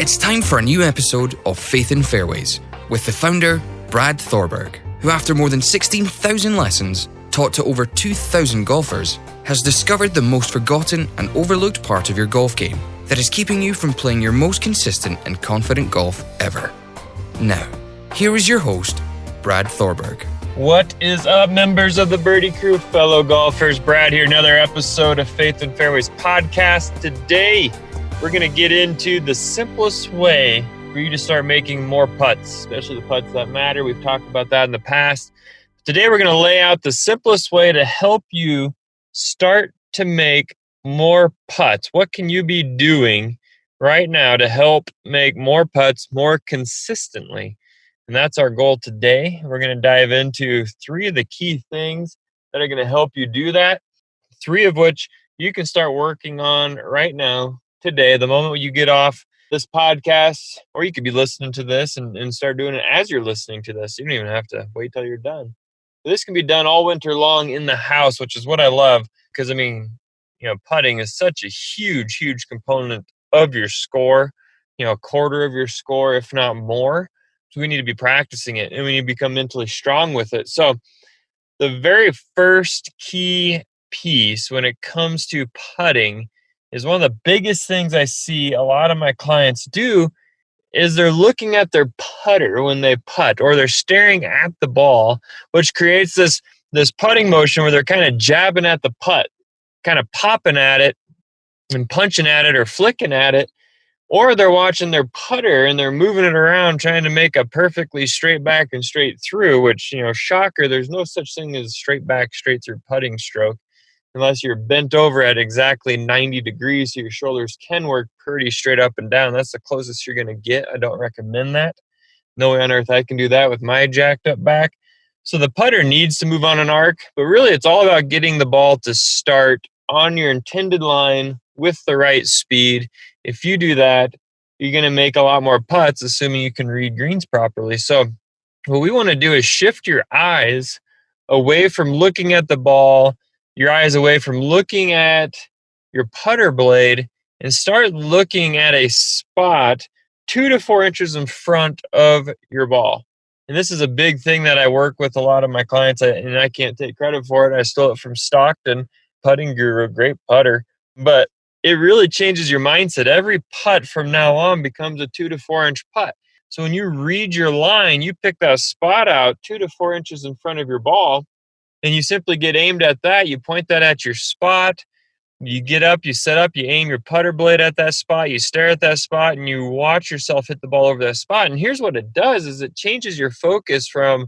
It's time for a new episode of Faith in Fairways with the founder, Brad Thorberg, who after more than 16,000 lessons taught to over 2,000 golfers, has discovered the most forgotten and overlooked part of your golf game that is keeping you from playing your most consistent and confident golf ever. Now, here is your host, Brad Thorberg. What is up, members of the Birdie Crew, fellow golfers? Brad here, another episode of Faith in Fairways podcast. Today, we're going to get into the simplest way for you to start making more putts, especially the putts that matter. We've talked about that in the past. Today, we're going to lay out the simplest way to help you start to make more putts. What can you be doing right now to help make more putts more consistently? And that's our goal today. We're going to dive into 3 of the key things that are going to help you do that, 3 of which you can start working on right now, today, the moment you get off this podcast, or you could be listening to this and start doing it as you're listening to this. You don't even have to wait till you're done. This can be done all winter long in the house, which is what I love because, putting is such a huge, huge component of your score, a quarter of your score, if not more. So we need to be practicing it and we need to become mentally strong with it. So the very first key piece when it comes to putting is one of the biggest things I see a lot of my clients do is they're looking at their putter when they putt, or they're staring at the ball, which creates this putting motion where they're kind of jabbing at the putt, kind of popping at it and punching at it or flicking at it, or they're watching their putter and they're moving it around trying to make a perfectly straight back and straight through, which, shocker, there's no such thing as straight back, straight through putting stroke. Unless you're bent over at exactly 90 degrees so your shoulders can work pretty straight up and down. That's the closest you're going to get. I don't recommend that. No way on earth I can do that with my jacked up back. So the putter needs to move on an arc, but really it's all about getting the ball to start on your intended line with the right speed. If you do that, you're going to make a lot more putts, assuming you can read greens properly. So what we want to do is shift your eyes away from looking at the ball, your eyes away from looking at your putter blade, and start looking at a spot 2 to 4 inches in front of your ball. And this is a big thing that I work with a lot of my clients, and I can't take credit for it. I stole it from Stockton, putting guru, great putter. But it really changes your mindset. Every putt from now on becomes a 2 to 4 inch putt. So when you read your line, you pick that spot out 2 to 4 inches in front of your ball, and you simply get aimed at that. You point that at your spot. You get up, you set up, you aim your putter blade at that spot. You stare at that spot, and you watch yourself hit the ball over that spot. And here's what it does is it changes your focus from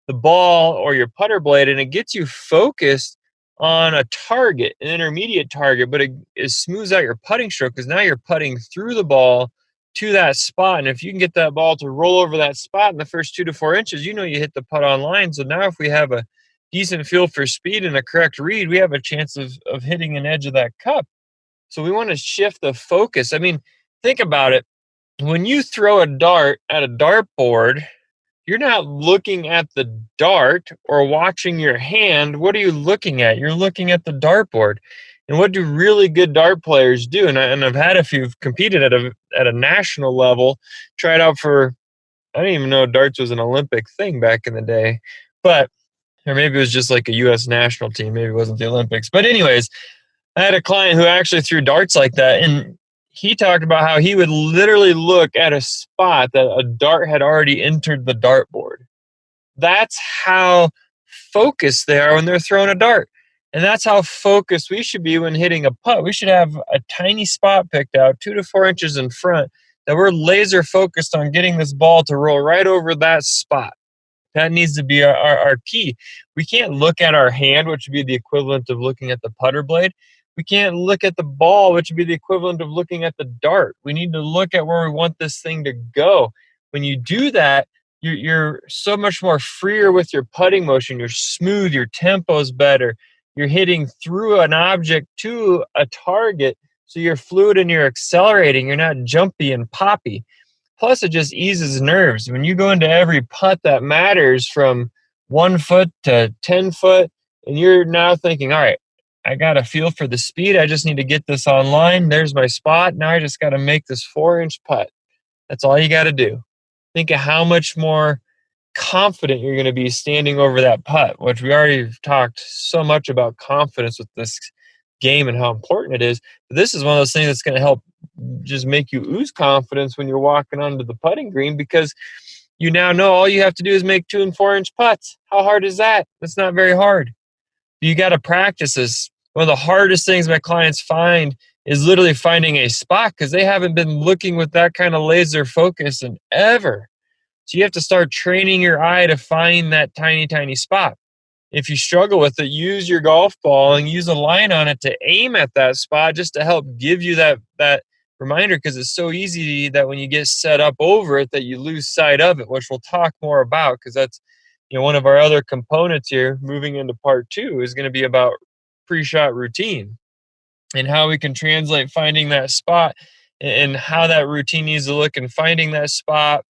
the ball or your putter blade, and it gets you focused on a target, an intermediate target, but it smooths out your putting stroke because now you're putting through the ball to that spot. And if you can get that ball to roll over that spot in the first 2 to 4 inches, you hit the putt on line. So now if we have a decent feel for speed and a correct read, we have a chance of hitting an edge of that cup. So we want to shift the focus. Think about it. When you throw a dart at a dartboard, you're not looking at the dart or watching your hand. What are you looking at? You're looking at the dartboard. And what do really good dart players do? And I've had a few competed at a national level, tried out for, I didn't even know darts was an Olympic thing back in the day. Or maybe it was just like a U.S. national team. Maybe it wasn't the Olympics. But anyways, I had a client who actually threw darts like that. And he talked about how he would literally look at a spot that a dart had already entered the dartboard. That's how focused they are when they're throwing a dart. And that's how focused we should be when hitting a putt. We should have a tiny spot picked out 2 to 4 inches in front that we're laser focused on getting this ball to roll right over that spot. That needs to be our key. We can't look at our hand, which would be the equivalent of looking at the putter blade. We can't look at the ball, which would be the equivalent of looking at the dart. We need to look at where we want this thing to go. When you do that, you're so much more freer with your putting motion. You're smooth. Your tempo's better. You're hitting through an object to a target, so you're fluid and you're accelerating. You're not jumpy and poppy. Plus, it just eases nerves. When you go into every putt that matters from 1 foot to 10 foot, and you're now thinking, all right, I got a feel for the speed. I just need to get this online. There's my spot. Now I just got to make this 4-inch putt. That's all you got to do. Think of how much more confident you're going to be standing over that putt, which we already talked so much about confidence with this game and how important it is. But this is one of those things that's going to help just make you ooze confidence when you're walking onto the putting green, because you now know all you have to do is make 2 and 4 inch putts. How hard is that? That's not very hard. You got to practice this. One of the hardest things my clients find is literally finding a spot, because they haven't been looking with that kind of laser focus in ever. So you have to start training your eye to find that tiny, tiny spot. If you struggle with it, use your golf ball and use a line on it to aim at that spot, just to help give you that reminder, because it's so easy that when you get set up over it that you lose sight of it, which we'll talk more about, because that's one of our other components here moving into part 2 is going to be about pre-shot routine and how we can translate finding that spot and how that routine needs to look, and finding that spot,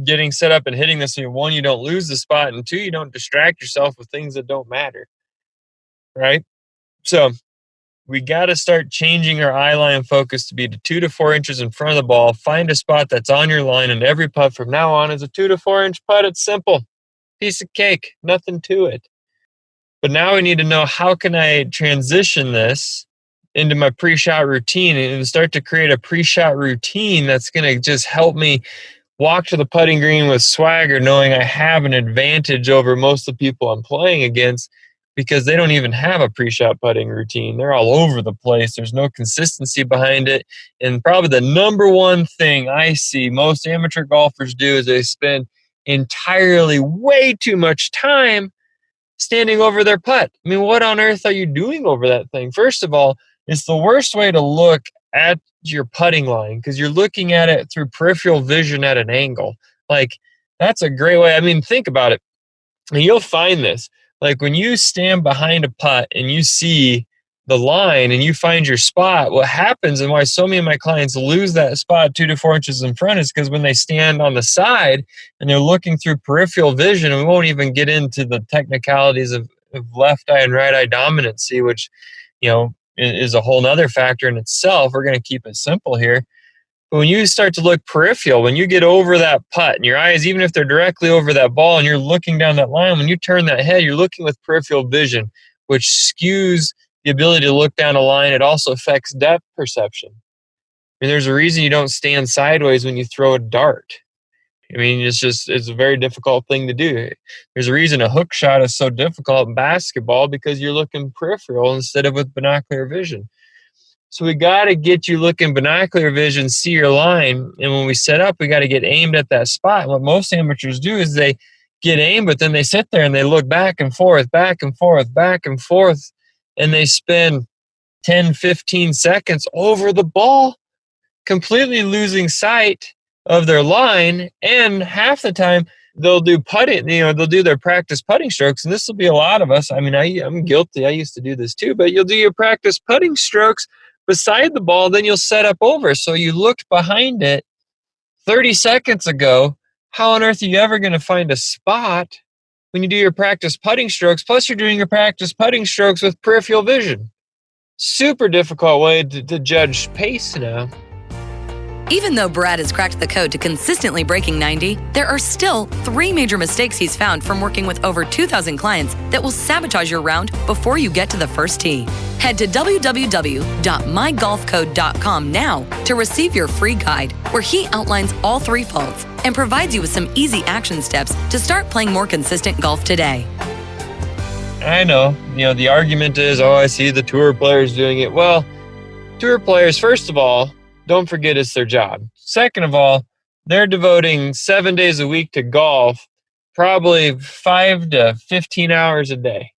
getting set up and hitting this. So 1, you don't lose the spot, and 2, you don't distract yourself with things that don't matter, right? So we got to start changing our eye line focus to be to 2 to 4 inches in front of the ball. Find a spot that's on your line, and every putt from now on is a 2 to 4 inch putt. It's simple. Piece of cake, nothing to it. But now we need to know, how can I transition this into my pre-shot routine and start to create a pre-shot routine that's going to just help me walk to the putting green with swagger, knowing I have an advantage over most of the people I'm playing against, because they don't even have a pre-shot putting routine. They're all over the place. There's no consistency behind it. And probably the number one thing I see most amateur golfers do is they spend entirely way too much time standing over their putt. I mean, what on earth are you doing over that thing? First of all, it's the worst way to look at your putting line, because you're looking at it through peripheral vision at an angle. Like, that's a great way. I mean, think about it. And you'll find this. Like, when you stand behind a putt and you see the line and you find your spot, what happens, and why so many of my clients lose that spot 2 to 4 inches in front, is because when they stand on the side and they're looking through peripheral vision, and we won't even get into the technicalities of left eye and right eye dominancy, which, is a whole nother factor in itself. We're going to keep it simple here. But when you start to look peripheral, when you get over that putt and your eyes, even if they're directly over that ball and you're looking down that line, when you turn that head, you're looking with peripheral vision, which skews the ability to look down a line. It also affects depth perception. I mean, there's a reason you don't stand sideways when you throw a dart. I mean, it's a very difficult thing to do. There's a reason a hook shot is so difficult in basketball, because you're looking peripheral instead of with binocular vision. So we got to get you looking binocular vision, see your line. And when we set up, we got to get aimed at that spot. And what most amateurs do is they get aimed, but then they sit there and they look back and forth, back and forth, back and forth. And they spend 10, 15 seconds over the ball, completely losing sight of their line. And half the time they'll do putting, they'll do their practice putting strokes. And this will be a lot of us. I mean, I'm guilty. I used to do this too, but you'll do your practice putting strokes beside the ball, then you'll set up over. So you looked behind it 30 seconds ago. How on earth are you ever going to find a spot when you do your practice putting strokes? Plus, you're doing your practice putting strokes with peripheral vision. Super difficult way to judge pace now. Even though Brad has cracked the code to consistently breaking 90, there are still 3 major mistakes he's found from working with over 2,000 clients that will sabotage your round before you get to the first tee. Head to www.mygolfcode.com now to receive your free guide, where he outlines all 3 faults and provides you with some easy action steps to start playing more consistent golf today. I know, the argument is, I see the tour players doing it. Well, tour players, first of all, don't forget it's their job. Second of all, they're devoting 7 days a week to golf, probably 5 to 15 hours a day,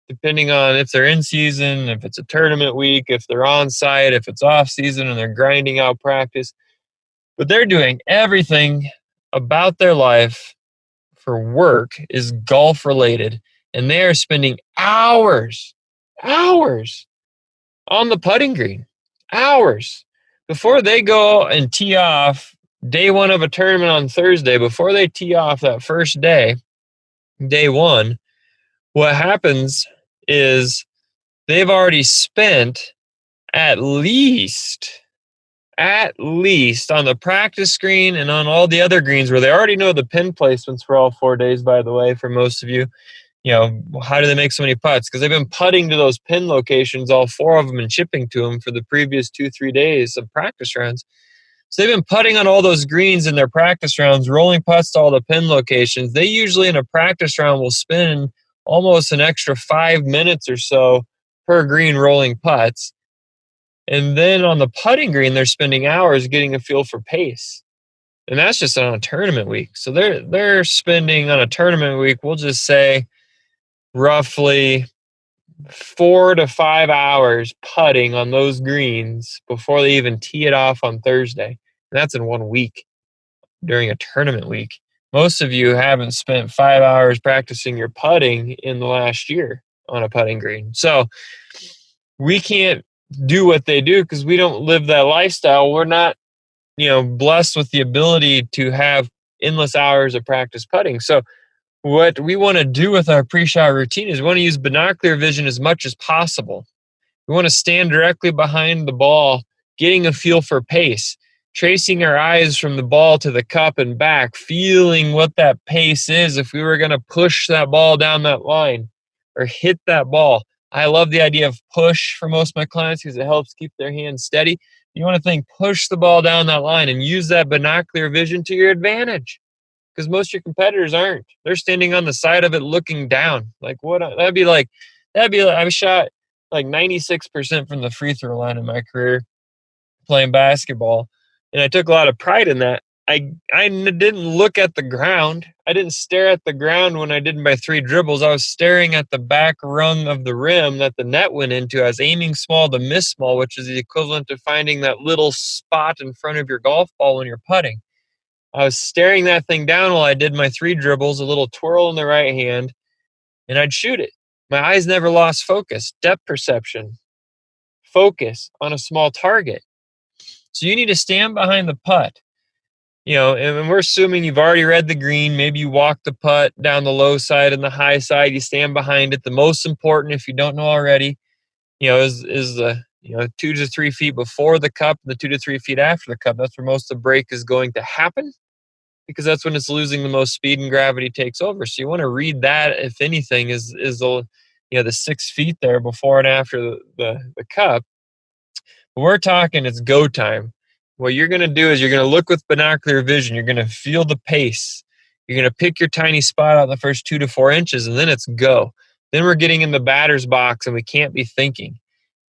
depending on if they're in season, if it's a tournament week, if they're on site, if it's off season and they're grinding out practice. But they're doing everything about their life for work is golf related. And they are spending hours on the putting green, hours. Before they go and tee off day 1 of a tournament on Thursday, before they tee off that first day, day 1, what happens is they've already spent at least at least on the practice green and on all the other greens where they already know the pin placements for all 4 days, by the way, for most of you. How do they make so many putts? Because they've been putting to those pin locations, all 4 of them, and chipping to them for the previous 2-3 days of practice rounds. So they've been putting on all those greens in their practice rounds, rolling putts to all the pin locations. They usually in a practice round will spend almost an extra 5 minutes or so per green rolling putts. And then on the putting green, they're spending hours getting a feel for pace. And that's just on a tournament week. So they're spending on a tournament week, we'll just say roughly 4 to 5 hours putting on those greens before they even tee it off on Thursday. And that's in 1 week during a tournament week. Most of you haven't spent 5 hours practicing your putting in the last year on a putting green. So we can't do what they do because we don't live that lifestyle. We're not, blessed with the ability to have endless hours of practice putting. So what we want to do with our pre-shot routine is we want to use binocular vision as much as possible. We want to stand directly behind the ball, getting a feel for pace, tracing our eyes from the ball to the cup and back, feeling what that pace is if we were going to push that ball down that line or hit that ball. I love the idea of push for most of my clients because it helps keep their hands steady. You want to think push the ball down that line and use that binocular vision to your advantage because most of your competitors aren't. They're standing on the side of it looking down. That'd be like I shot like 96% from the free throw line in my career playing basketball. And I took a lot of pride in that. I didn't look at the ground. I didn't stare at the ground when I did my 3 dribbles. I was staring at the back rung of the rim that the net went into. I was aiming small to miss small, which is the equivalent to finding that little spot in front of your golf ball when you're putting. I was staring that thing down while I did my 3 dribbles, a little twirl in the right hand, and I'd shoot it. My eyes never lost focus, depth perception, focus on a small target. So you need to stand behind the putt. And we're assuming you've already read the green. Maybe you walk the putt down the low side and the high side. You stand behind it. The most important, if you don't know already, is the 2 to 3 feet before the cup, the 2 to 3 feet after the cup. That's where most of the break is going to happen because that's when it's losing the most speed and gravity takes over. So you want to read that, if anything, is the 6 feet there before and after the cup. But we're talking it's go time. What you're going to do is you're going to look with binocular vision. You're going to feel the pace. You're going to pick your tiny spot out in the first 2 to 4 inches, and then it's go. Then we're getting in the batter's box, and we can't be thinking.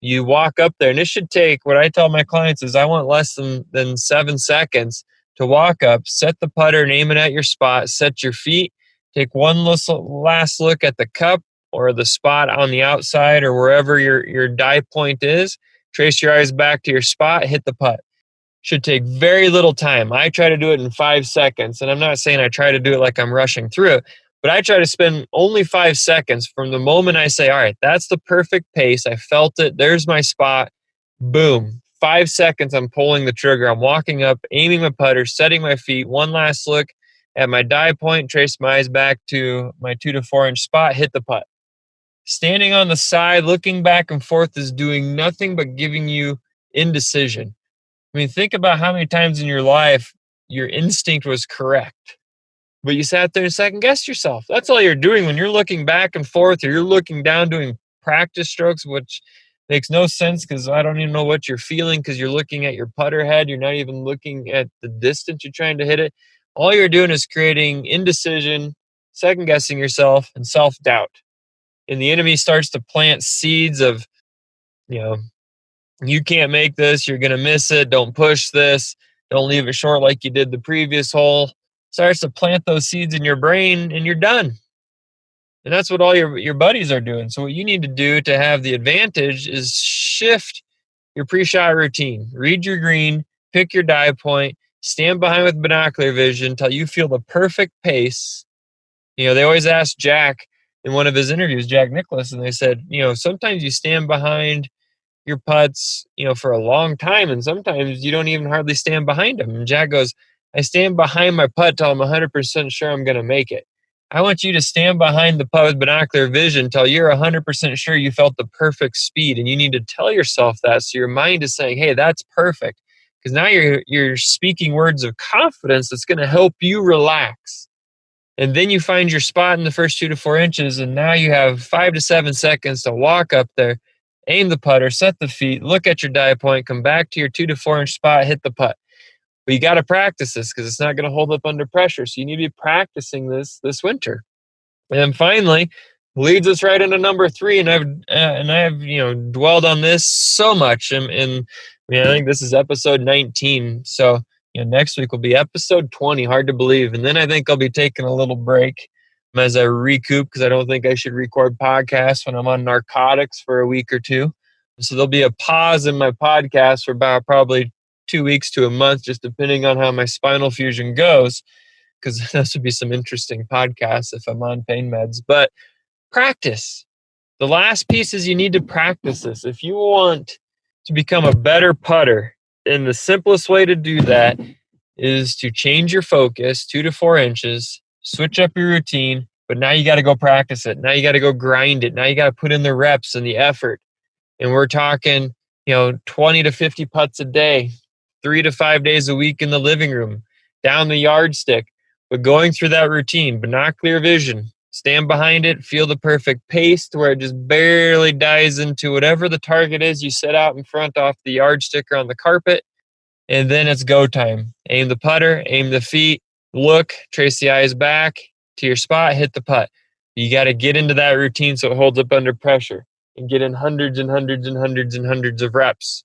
You walk up there, and it should take, what I tell my clients is I want less than 7 seconds to walk up, set the putter, and aim it at your spot, set your feet, take one last look at the cup or the spot on the outside or wherever your die point is, trace your eyes back to your spot, hit the putt. Should take very little time. I try to do it in 5 seconds, and I'm not saying I try to do it like I'm rushing through it, but I try to spend only 5 seconds from the moment I say, all right, that's the perfect pace. I felt it. There's my spot. Boom. 5 seconds, I'm pulling the trigger. I'm walking up, aiming my putter, setting my feet, one last look at my die point, trace my eyes back to my 2 to 4 inch spot, hit the putt. Standing on the side, looking back and forth is doing nothing but giving you indecision. I mean, think about how many times in your life your instinct was correct, but you sat there and second-guessed yourself. That's all you're doing when you're looking back and forth or you're looking down doing practice strokes, which makes no sense because I don't even know what you're feeling because you're looking at your putter head. You're not even looking at the distance you're trying to hit it. All you're doing is creating indecision, second-guessing yourself, and self-doubt. And the enemy starts to plant seeds of, you can't make this, you're going to miss it, don't push this, don't leave it short like you did the previous hole. Starts to plant those seeds in your brain and you're done. And that's what all your buddies are doing. So what you need to do to have the advantage is shift your pre-shot routine. Read your green, pick your die point, stand behind with binocular vision until you feel the perfect pace. They always ask Jack in one of his interviews, Jack Nicklaus, and they said, sometimes you stand behind your putts, for a long time, and sometimes you don't even hardly stand behind them. And Jack goes, I stand behind my putt till I'm 100% sure I'm going to make it. I want you to stand behind the putt with binocular vision until you're 100% sure you felt the perfect speed, and you need to tell yourself that so your mind is saying, hey, that's perfect. because now you're speaking words of confidence that's going to help you relax. And then you find your spot in the first 2 to 4 inches, and now you have 5 to 7 seconds to walk up there, aim the putter, set the feet, look at your dive point, come back to your 2 to 4 inch spot, hit the putt. But you got to practice this because it's not going to hold up under pressure. So you need to be practicing this winter. And then finally, leads us right into number 3. And I've dwelled on this so much. And I think this is episode 19. So next week will be episode 20. Hard to believe. And then I think I'll be taking a little break as I recoup, because I don't think I should record podcasts when I'm on narcotics for a week or 2. So there'll be a pause in my podcast for about probably 2 weeks to a month, just depending on how my spinal fusion goes, because this would be some interesting podcasts if I'm on pain meds. But practice. The last piece is you need to practice this. If you want to become a better putter, and the simplest way to do that is to change your focus 2 to 4 inches, switch up your routine, but now you got to go practice it. Now you got to go grind it. Now you got to put in the reps and the effort. And we're talking, 20 to 50 putts a day, 3 to 5 days a week in the living room, down the yardstick, but going through that routine, binocular vision, stand behind it, feel the perfect pace to where it just barely dives into whatever the target is you set out in front off the yardstick or on the carpet. And then it's go time. Aim the putter, aim the feet, look, trace the eyes back to your spot, hit the putt. You got to get into that routine so it holds up under pressure and get in hundreds and hundreds and hundreds and hundreds of reps.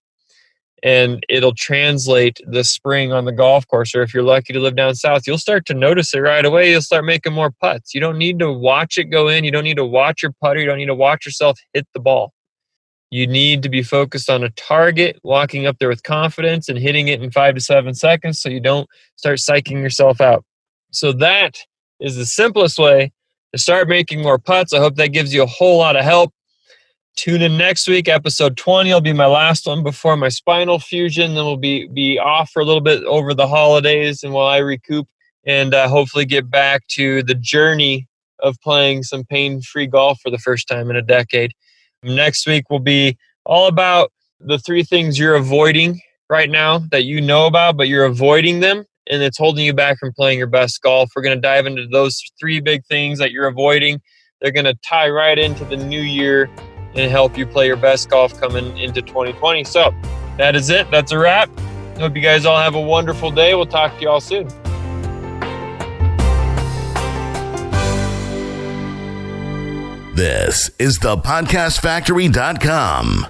And it'll translate the spring on the golf course. Or if you're lucky to live down south, you'll start to notice it right away. You'll start making more putts. You don't need to watch it go in. You don't need to watch your putter. You don't need to watch yourself hit the ball. You need to be focused on a target, walking up there with confidence and hitting it in 5 to 7 seconds so you don't start psyching yourself out. So that is the simplest way to start making more putts. I hope that gives you a whole lot of help. Tune in next week. Episode 20 will be my last one before my spinal fusion. Then we'll be off for a little bit over the holidays and while I recoup and hopefully get back to the journey of playing some pain-free golf for the first time in a decade. Next week will be all about the 3 things you're avoiding right now that you know about, but you're avoiding them and it's holding you back from playing your best golf. We're going to dive into those 3 big things that you're avoiding. They're going to tie right into the new year and help you play your best golf coming into 2020. So that is it. That's a wrap. Hope you guys all have a wonderful day. We'll talk to you all soon. This is the podcastfactory.com.